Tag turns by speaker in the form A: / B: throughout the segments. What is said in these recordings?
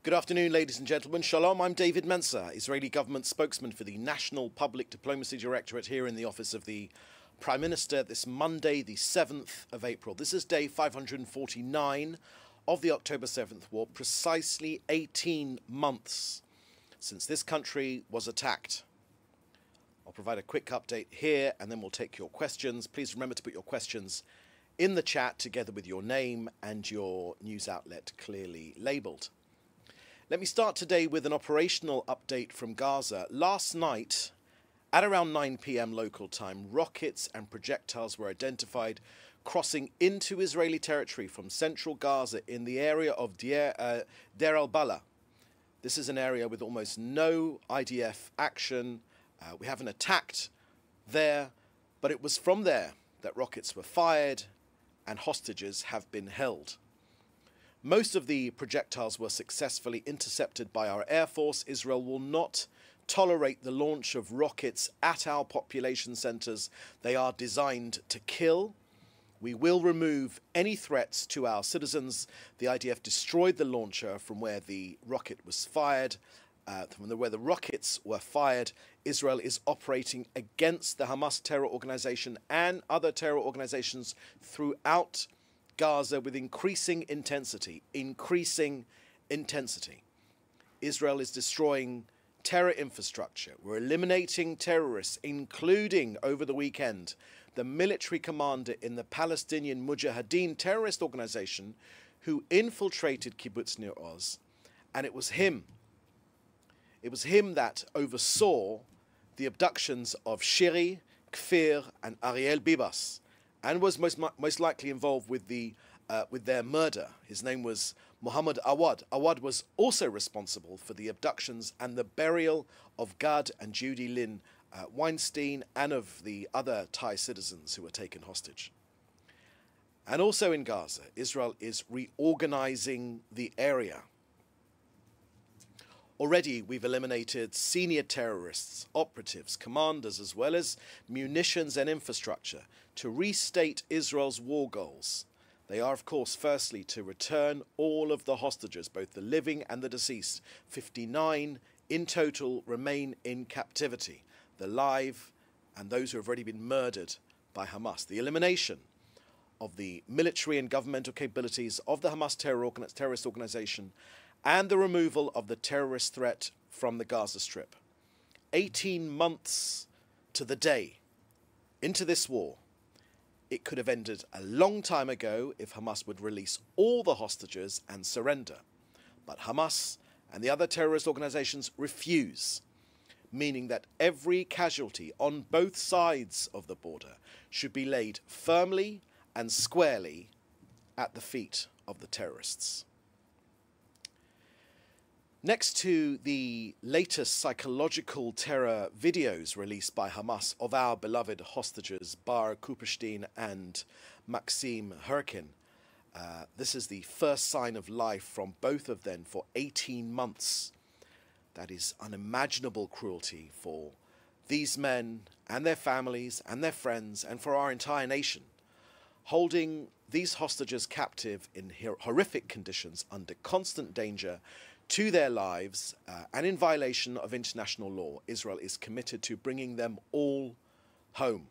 A: Good afternoon, ladies and gentlemen. Shalom, I'm David Mנצר, Israeli government spokesman for the National Public Diplomacy Directorate here in the office of the Prime Minister this Monday, the 7th of April. This is day 549 of the October 7th war, precisely 18 months since this country was attacked. I'll provide a quick update here and then we'll take your questions. Please remember to put your questions in the chat together with your name and your news outlet clearly labelled. Let me start today with an operational update from Gaza. Last night, at around 9 p.m. local time, rockets and projectiles were identified crossing into Israeli territory from central Gaza in the area of Deir al-Balah. This is an area with almost no IDF action. We haven't attacked there, but it was from there that rockets were fired and hostages have been held. Most of the projectiles were successfully intercepted by our Air Force. Israel will not tolerate the launch of rockets at our population centres. They are designed to kill. We will remove any threats to our citizens. The IDF destroyed the launcher from where the rocket was fired. From where the rockets were fired, Israel is operating against the Hamas terror organization and other terror organizations throughout Gaza with increasing intensity. Israel is destroying terror infrastructure. We're eliminating terrorists, including, over the weekend, the military commander in the Palestinian Mujahideen terrorist organization who infiltrated Kibbutz Nir Oz. And it was him that oversaw the abductions of Shiri, Kfir, and Ariel Bibas, and was most likely involved with their murder. His name was Mohammed Awad. Awad was also responsible for the abductions and the burial of Gad and Judy Lynn Weinstein and of the other Thai citizens who were taken hostage. And also in Gaza, Israel is reorganizing the area. Already, we've eliminated senior terrorists, operatives, commanders, as well as munitions and infrastructure to restate Israel's war goals. They are, of course, firstly, to return all of the hostages, both the living and the deceased. 59 in total remain in captivity, the live and those who have already been murdered by Hamas. The elimination of the military and governmental capabilities of the Hamas terrorist organization and the removal of the terrorist threat from the Gaza Strip. 18 months to the day into this war. It could have ended a long time ago if Hamas would release all the hostages and surrender. But Hamas and the other terrorist organizations refuse, meaning that every casualty on both sides of the border should be laid firmly and squarely at the feet of the terrorists. Next to the latest psychological terror videos released by Hamas of our beloved hostages, Bar Kuperstein and Maxim Herkin, this is the first sign of life from both of them for 18 months. That is unimaginable cruelty for these men and their families and their friends and for our entire nation. Holding these hostages captive in horrific conditions under constant danger to their lives and in violation of international law, Israel is committed to bringing them all home.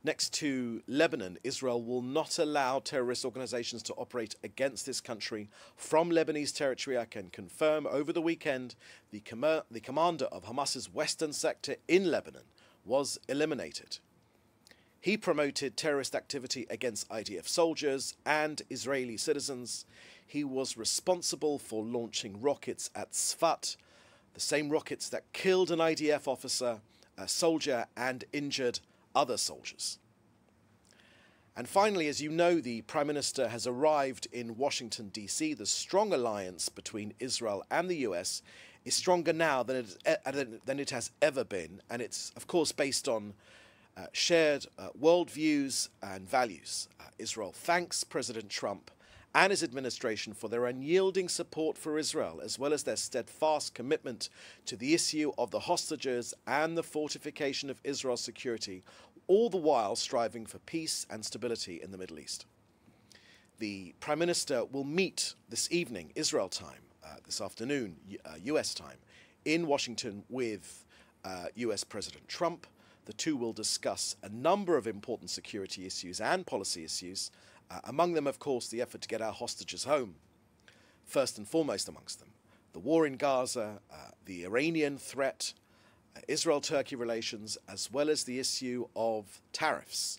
A: Next to Lebanon, Israel will not allow terrorist organizations to operate against this country from Lebanese territory. I can confirm over the weekend the commander of Hamas's western sector in Lebanon was eliminated. He promoted terrorist activity against IDF soldiers and Israeli citizens. He was responsible for launching rockets at Sfat, the same rockets that killed an IDF officer, a soldier, and injured other soldiers. And finally, as you know, the Prime Minister has arrived in Washington, D.C. The strong alliance between Israel and the US is stronger now than it has ever been. And it's, of course, based on shared worldviews and values. Israel thanks President Trump and his administration for their unyielding support for Israel, as well as their steadfast commitment to the issue of the hostages and the fortification of Israel's security, all the while striving for peace and stability in the Middle East. The Prime Minister will meet this evening, Israel time, this afternoon, US time, in Washington with US President Trump. The two will discuss a number of important security issues and policy issues, among them, of course, the effort to get our hostages home. First and foremost amongst them, the war in Gaza, the Iranian threat, Israel-Turkey relations, as well as the issue of tariffs.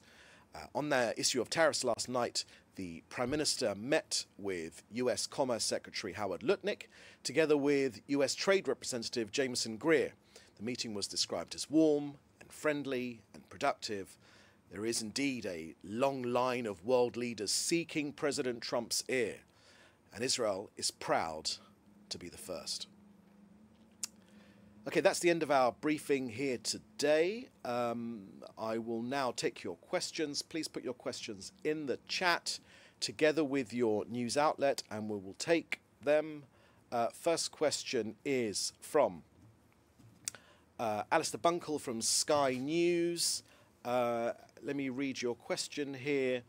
A: On the issue of tariffs last night, the Prime Minister met with US Commerce Secretary Howard Lutnick, together with US Trade Representative Jameson Greer. The meeting was described as warm and friendly and productive. There is indeed a long line of world leaders seeking President Trump's ear, and Israel is proud to be the first. Okay, that's the end of our briefing here today. I will now take your questions. Please put your questions in the chat together with your news outlet, and we will take them. First question is from Alistair Bunkle from Sky News. Let me read your question here.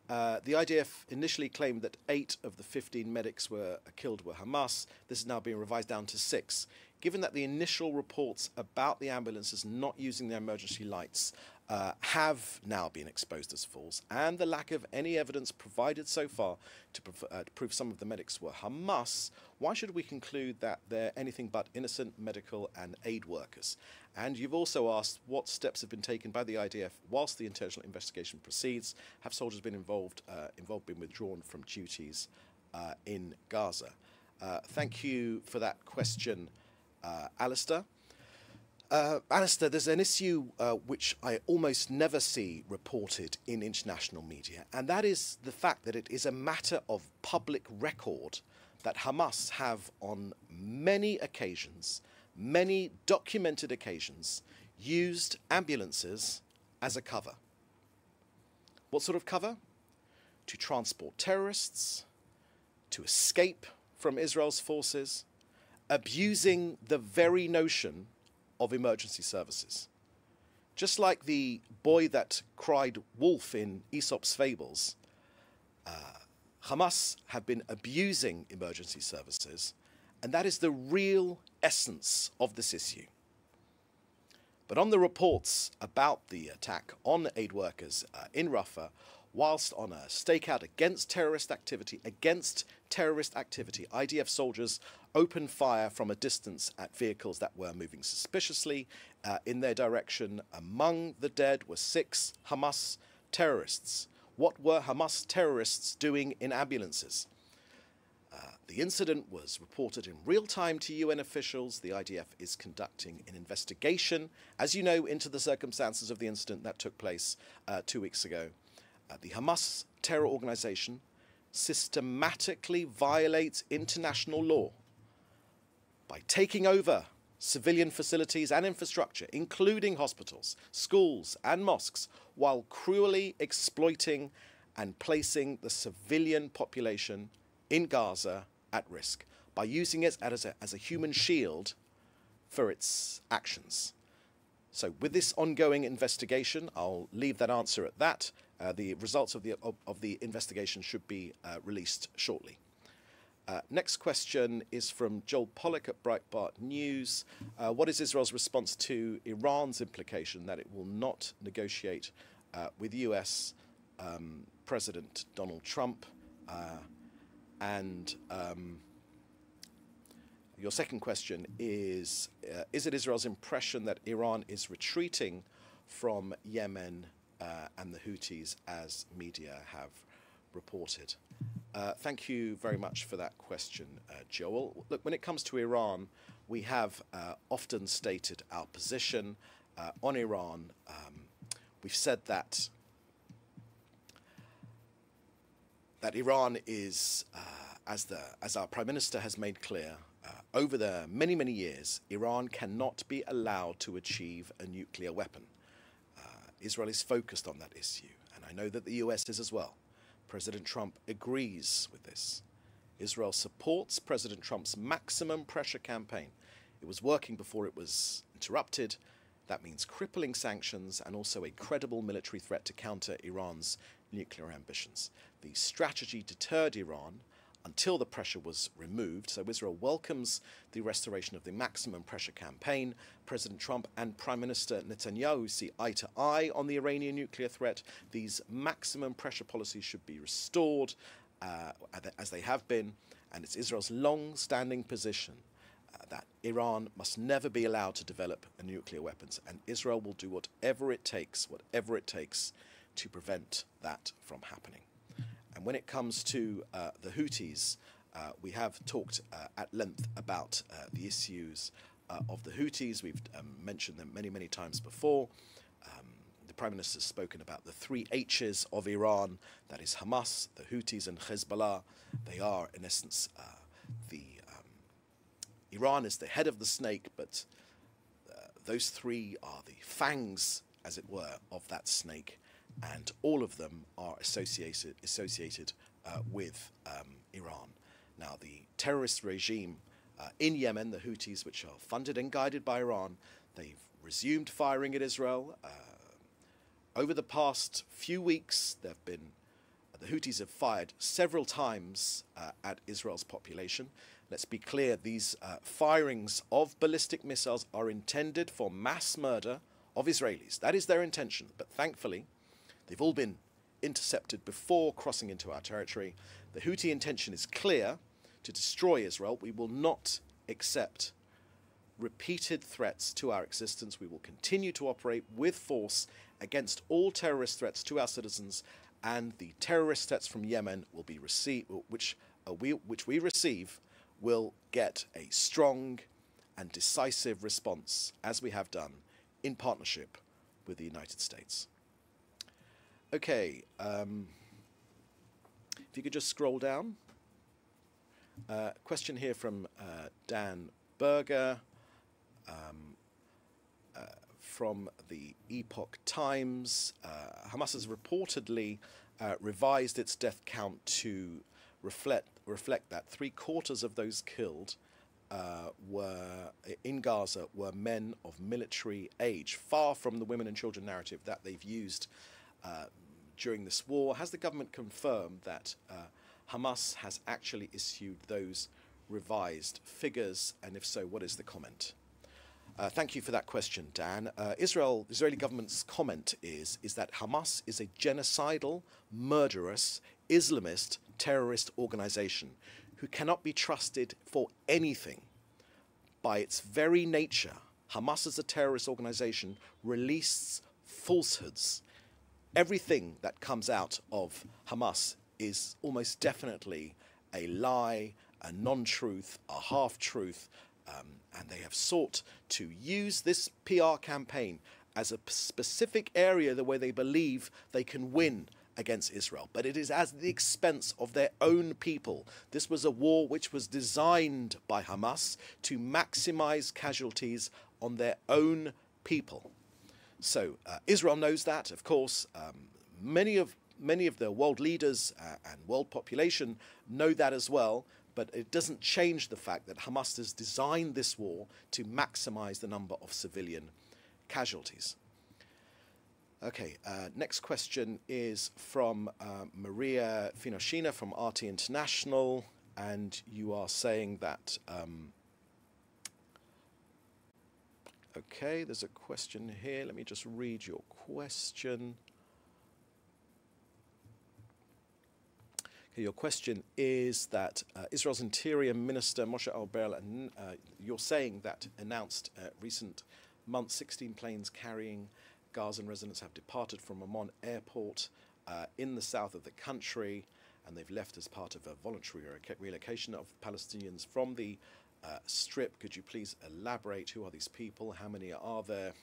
A: The IDF initially claimed that 8 of the 15 medics were killed were Hamas. This is now being revised down to 6. Given that the initial reports about the ambulances not using their emergency lights have now been exposed as false, and the lack of any evidence provided so far to prove some of the medics were Hamas, why should we conclude that they're anything but innocent medical and aid workers? And you've also asked what steps have been taken by the IDF whilst the international investigation proceeds. Have soldiers been been withdrawn from duties in Gaza? Thank you for that question, Alistair. Alistair, there's an issue which I almost never see reported in international media, and that is the fact that it is a matter of public record that Hamas have on many occasions, many documented occasions, used ambulances as a cover. What sort of cover? To transport terrorists, to escape from Israel's forces, abusing the very notion of emergency services. Just like the boy that cried wolf in Aesop's fables, Hamas have been abusing emergency services, and that is the real essence of this issue. But on the reports about the attack on aid workers in Rafah, whilst on a stakeout against terrorist activity, IDF soldiers opened fire from a distance at vehicles that were moving suspiciously in their direction. Among the dead were 6 Hamas terrorists. What were Hamas terrorists doing in ambulances? The incident was reported in real time to UN officials. The IDF is conducting an investigation, as you know, into the circumstances of the incident that took place 2 weeks ago. The Hamas terror organization systematically violates international law by taking over civilian facilities and infrastructure, including hospitals, schools, and mosques, while cruelly exploiting and placing the civilian population in Gaza at risk by using it as a human shield for its actions. So with this ongoing investigation, I'll leave that answer at that. The results of the investigation should be released shortly. Next question is from Joel Pollack at Breitbart News. What is Israel's response to Iran's implication that it will not negotiate with US President Donald Trump? Your second question is it Israel's impression that Iran is retreating from Yemen and the Houthis, as media have reported? Thank you very much for that question, Joel. Look, when it comes to Iran, we have often stated our position on Iran. We've said that Iran is, as our Prime Minister has made clear, over the many, many years, Iran cannot be allowed to achieve a nuclear weapon. Israel is focused on that issue, and I know that the US is as well. President Trump agrees with this. Israel supports President Trump's maximum pressure campaign. It was working before it was interrupted. That means crippling sanctions and also a credible military threat to counter Iran's nuclear ambitions. The strategy deterred Iran until the pressure was removed. So Israel welcomes the restoration of the maximum pressure campaign. President Trump and Prime Minister Netanyahu see eye to eye on the Iranian nuclear threat. These maximum pressure policies should be restored, as they have been, and it's Israel's long-standing position that Iran must never be allowed to develop nuclear weapons, and Israel will do whatever it takes to prevent that from happening. And when it comes to the Houthis, we have talked at length about the issues of the Houthis. We've mentioned them many, many times before. The Prime Minister has spoken about the three H's of Iran, that is Hamas, the Houthis and Hezbollah. They are, in essence, Iran is the head of the snake, but those three are the fangs, as it were, of that snake, and all of them are associated with Iran. Now, the terrorist regime in Yemen, the Houthis, which are funded and guided by Iran, they've resumed firing at Israel. Over the past few weeks, the Houthis have fired several times at Israel's population. Let's be clear, these firings of ballistic missiles are intended for mass murder of Israelis. That is their intention, but thankfully, they've all been intercepted before crossing into our territory. The Houthi intention is clear: to destroy Israel. We will not accept repeated threats to our existence. We will continue to operate with force against all terrorist threats to our citizens, and the terrorist threats from Yemen will be which we receive will get a strong and decisive response, as we have done in partnership with the United States. Okay, if you could just scroll down. Question here from Dan Berger from the Epoch Times. Hamas has reportedly revised its death count to reflect that 3/4 of those killed in Gaza were men of military age, far from the women and children narrative that they've used during this war. Has the government confirmed that Hamas has actually issued those revised figures, and if so, what is the comment? Thank you for that question, Dan. Israeli government's comment is that Hamas is a genocidal, murderous, Islamist terrorist organization who cannot be trusted for anything. By its very nature, Hamas as a terrorist organization releases falsehoods. Everything that comes out of Hamas is almost definitely a lie, a non-truth, a half-truth, and they have sought to use this PR campaign as a specific area where they believe they can win against Israel, but it is at the expense of their own people. This was a war which was designed by Hamas to maximize casualties on their own people. So Israel knows that, of course. Many of the world leaders and world population know that as well, but it doesn't change the fact that Hamas has designed this war to maximize the number of civilian casualties. Okay, next question is from Maria Finoshina from RT International, and you are saying that... okay, there's a question here. Let me just read your question. Okay, your question is that Israel's Interior Minister Moshe Arbel, you're saying that announced recent months 16 planes carrying Gazan residents have departed from Amman airport in the south of the country, and they've left as part of a voluntary relocation of Palestinians from the Strip. Could you please elaborate? Who are these people? How many are there?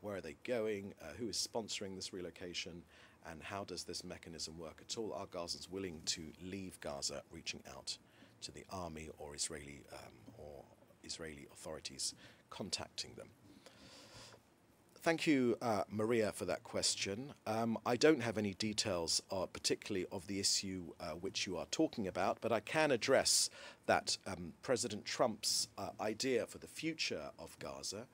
A: Where are they going? Who is sponsoring this relocation? And how does this mechanism work at all? Are Gazans willing to leave Gaza, reaching out to the army or Israeli authorities contacting them? Thank you, Maria, for that question. I don't have any details, particularly of the issue which you are talking about, but I can address that President Trump's idea for the future of Gaza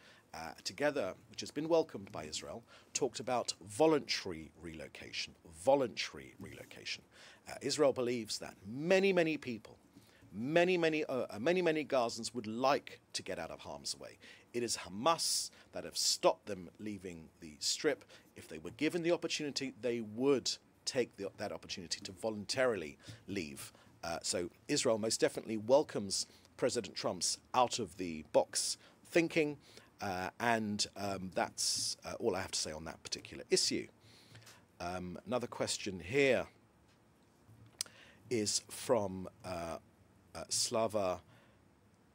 A: together, which has been welcomed by Israel, talked about voluntary relocation. Voluntary relocation. Israel believes that many people, many Gazans would like to get out of harm's way. It is Hamas that have stopped them leaving the Strip. If they were given the opportunity, they would take that opportunity to voluntarily leave. So Israel most definitely welcomes President Trump's out-of-the-box thinking, and that's all I have to say on that particular issue. Another question here is from Slava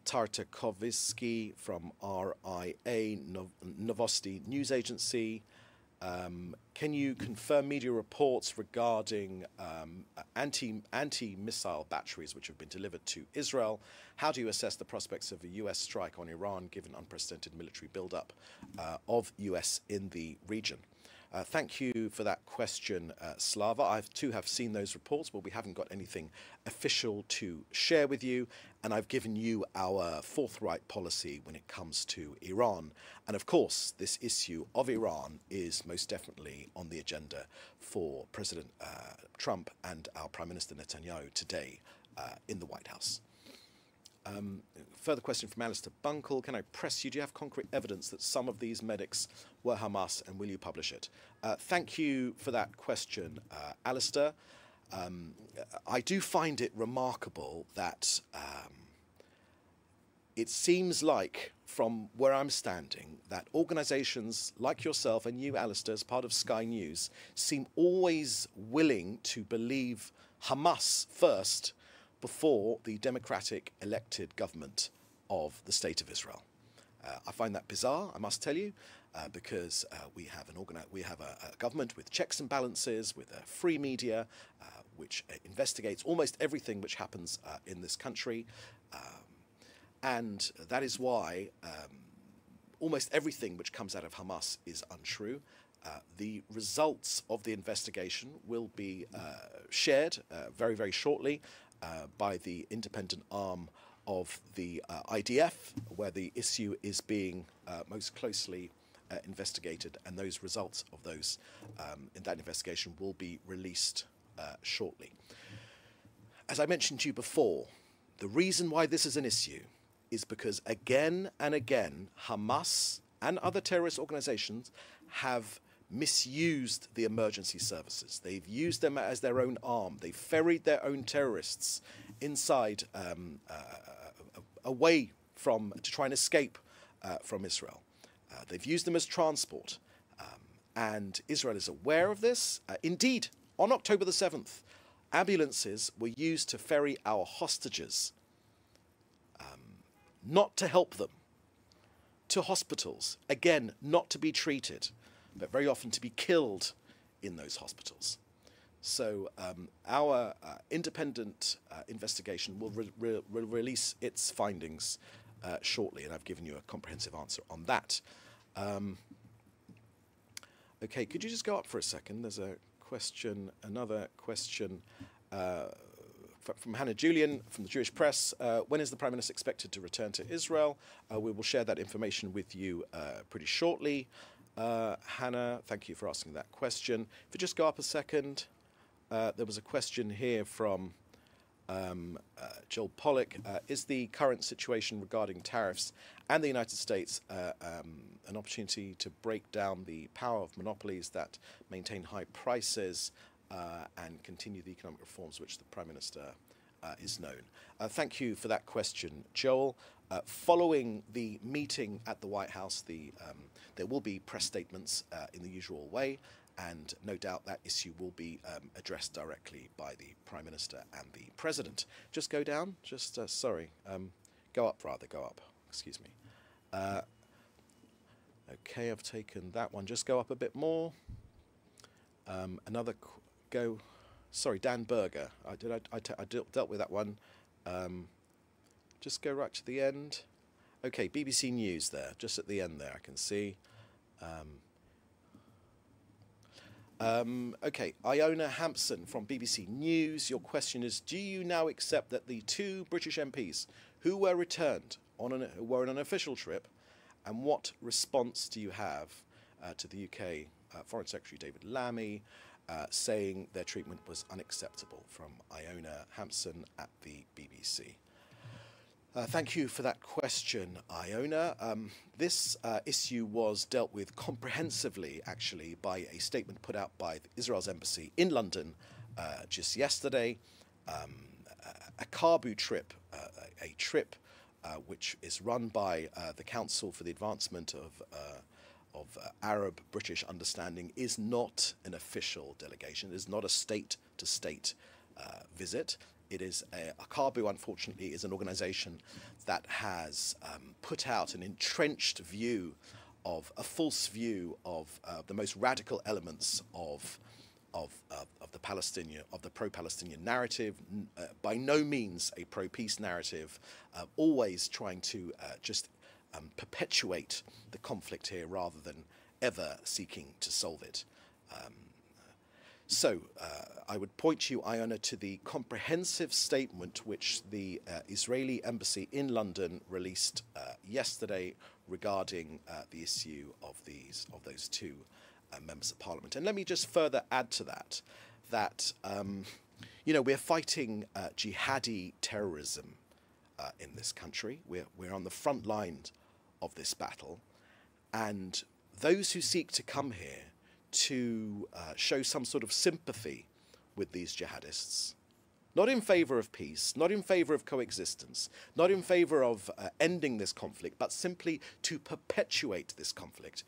A: Tartakovsky from RIA Novosti News Agency. Can you confirm media reports regarding anti-missile batteries which have been delivered to Israel? How do you assess the prospects of a US strike on Iran given unprecedented military buildup of US in the region? Thank you for that question, Slava. I too have seen those reports, but we haven't got anything official to share with you. And I've given you our forthright policy when it comes to Iran. And of course, this issue of Iran is most definitely on the agenda for President Trump and our Prime Minister Netanyahu today in the White House. Further question from Alistair Bunkle. Can I press you? Do you have concrete evidence that some of these medics were Hamas, and will you publish it? Thank you for that question, Alistair. I do find it remarkable that it seems like, from where I'm standing, that organisations like yourself and you, Alistair, as part of Sky News, seem always willing to believe Hamas first before the democratic elected government of the State of Israel. I find that bizarre, I must tell you, because we have a government with checks and balances, with a free media, which investigates almost everything which happens in this country, and that is why almost everything which comes out of Hamas is untrue. The results of the investigation will be shared very, very shortly by the independent arm of the IDF, where the issue is being most closely investigated, and those results of those in that investigation will be released shortly. As I mentioned to you before, the reason why this is an issue is because again and again Hamas and other terrorist organizations have misused the emergency services. They've used them as their own arm. They've ferried their own terrorists inside, away from, to try and escape from Israel. They've used them as transport. And Israel is aware of this. Indeed, on October the 7th, ambulances were used to ferry our hostages, not to help them, to hospitals. Again, not to be treated, but very often to be killed in those hospitals. So our independent investigation will release its findings shortly, and I've given you a comprehensive answer on that. Okay, could you just go up for a second? There's a question, another question from Hannah Julian from the Jewish Press. When is the Prime Minister expected to return to Israel? We will share that information with you pretty shortly. Hannah, thank you for asking that question. If you just go up a second, there was a question here from Joel Pollack. Is the current situation regarding tariffs and the United States an opportunity to break down the power of monopolies that maintain high prices and continue the economic reforms which the Prime Minister is known? Thank you for that question, Joel. Following the meeting at the White House, there will be press statements in the usual way, and no doubt that issue will be addressed directly by the Prime Minister and the President. Just go down, just, sorry, go up rather, go up, excuse me. Okay, I've taken that one, just go up a bit more. Another, go, sorry, Dan Berger, I dealt with that one. Just go right to the end. Okay, BBC News there, just at the end there, I can see. Okay, Iona Hampson from BBC News. Your question is, do you now accept that the two British MPs who were returned who were on an official trip And what response do you have to the UK Foreign Secretary David Lammy saying their treatment was unacceptable, from Iona Hampson at the BBC? Thank you for that question, Iona. This issue was dealt with comprehensively, actually, by a statement put out by Israel's embassy in London just yesterday. A Kabu trip, a trip which is run by the Council for the Advancement of Arab-British Understanding, is not an official delegation. It is not a state-to-state visit. It is a Kabu, unfortunately, is an organisation that has put out an entrenched view of a false view of the most radical elements of the pro-Palestinian narrative. By no means a pro-peace narrative, always trying to just perpetuate the conflict here rather than ever seeking to solve it. So I would point you, Iona, to the comprehensive statement which the Israeli embassy in London released yesterday regarding the issue of those two members of parliament. And let me just further add to that you know, we're fighting jihadi terrorism in this country. We're on the front line of this battle, and those who seek to come here to show some sort of sympathy with these jihadists, not in favour of peace, not in favour of coexistence, not in favour of ending this conflict, but simply to perpetuate this conflict.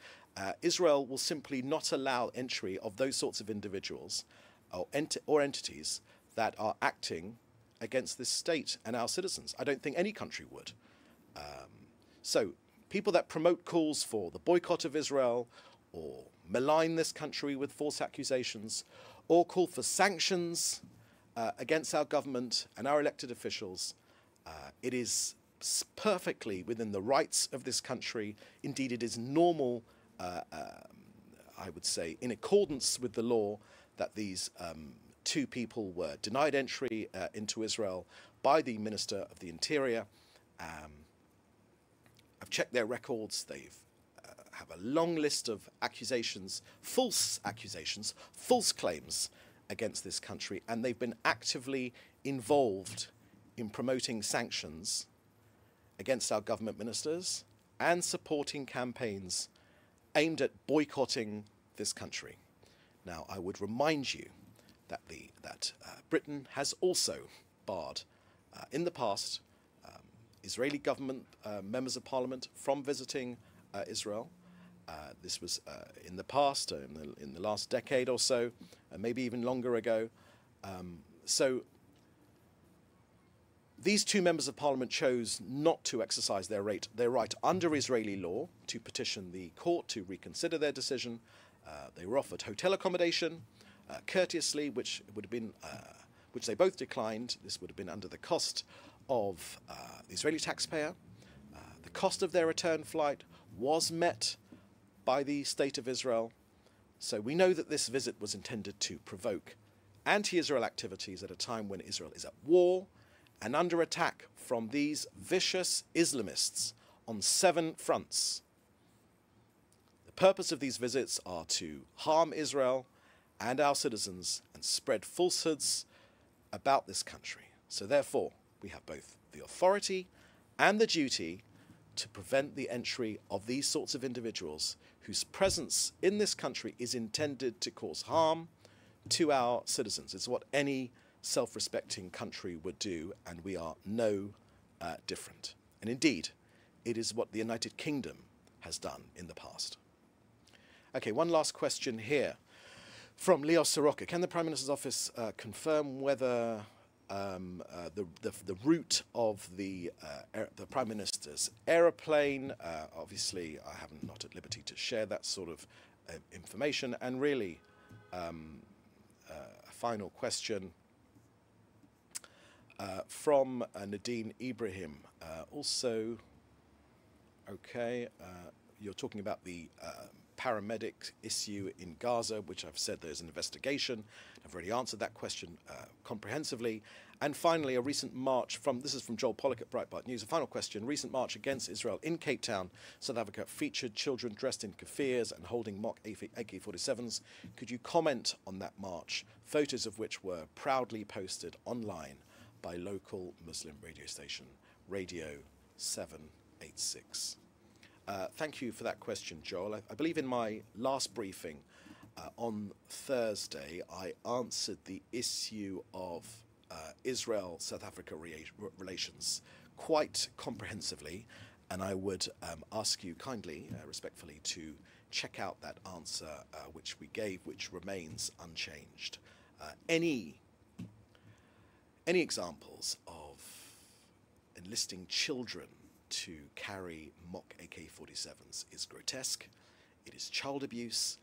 A: Israel will simply not allow entry of those sorts of individuals or entities that are acting against this state and our citizens. I don't think any country would. So people that promote calls for the boycott of Israel, or malign this country with false accusations, or call for sanctions against our government and our elected officials, it is perfectly within the rights of this country. Indeed, it is normal, I would say, in accordance with the law, that these two people were denied entry into Israel by the Minister of the Interior. I've checked their records. They've have a long list of accusations, false claims against this country, and they've been actively involved in promoting sanctions against our government ministers and supporting campaigns aimed at boycotting this country. Now, I would remind you that Britain has also barred, in the past, Israeli government members of parliament from visiting Israel. This was in the past, in the last decade or so, maybe even longer ago. So these two members of parliament chose not to exercise their right under Israeli law to petition the court to reconsider their decision. They were offered hotel accommodation, courteously, which they both declined. This would have been under the cost of the Israeli taxpayer. The cost of their return flight was met by the State of Israel. So we know that this visit was intended to provoke anti-Israel activities at a time when Israel is at war and under attack from these vicious Islamists on 7 fronts. The purpose of these visits are to harm Israel and our citizens and spread falsehoods about this country. So therefore, we have both the authority and the duty to prevent the entry of these sorts of individuals whose presence in this country is intended to cause harm to our citizens. It's what any self-respecting country would do, and we are no different. And indeed, it is what the United Kingdom has done in the past. Okay, one last question here from Leo Soroka. Can the Prime Minister's office confirm whether the route of the Prime Minister's aeroplane? Obviously, I am not at liberty to share that sort of information. And really, a final question from Nadine Ibrahim. Also, okay, you're talking about the paramedic issue in Gaza, which I've said there's an investigation. I've already answered that question comprehensively. And finally, a recent march this is from Joel Pollack at Breitbart News. A final question. Recent march against Israel in Cape Town, South Africa, featured children dressed in kafirs and holding mock AK-47s. Could you comment on that march, photos of which were proudly posted online by local Muslim radio station, Radio 786? Thank you for that question, Joel. I believe in my last briefing on Thursday, I answered the issue of Israel-South Africa relations quite comprehensively, and I would ask you kindly, respectfully, to check out that answer which we gave, which remains unchanged. Any examples of enlisting children to carry mock AK-47s is grotesque. It is child abuse,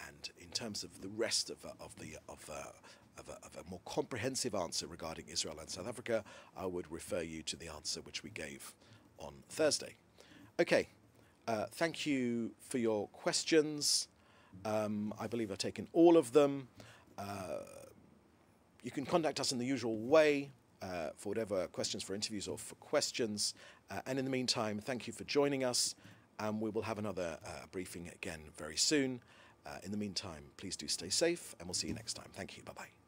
A: and in terms of the rest of a more comprehensive answer regarding Israel and South Africa, I would refer you to the answer which we gave on Thursday. Okay, thank you for your questions. I believe I've taken all of them. You can contact us in the usual way for whatever questions, for interviews or for questions. And in the meantime, thank you for joining us, and we will have another briefing again very soon. In the meantime, please do stay safe, and we'll see you next time. Thank you. Bye-bye.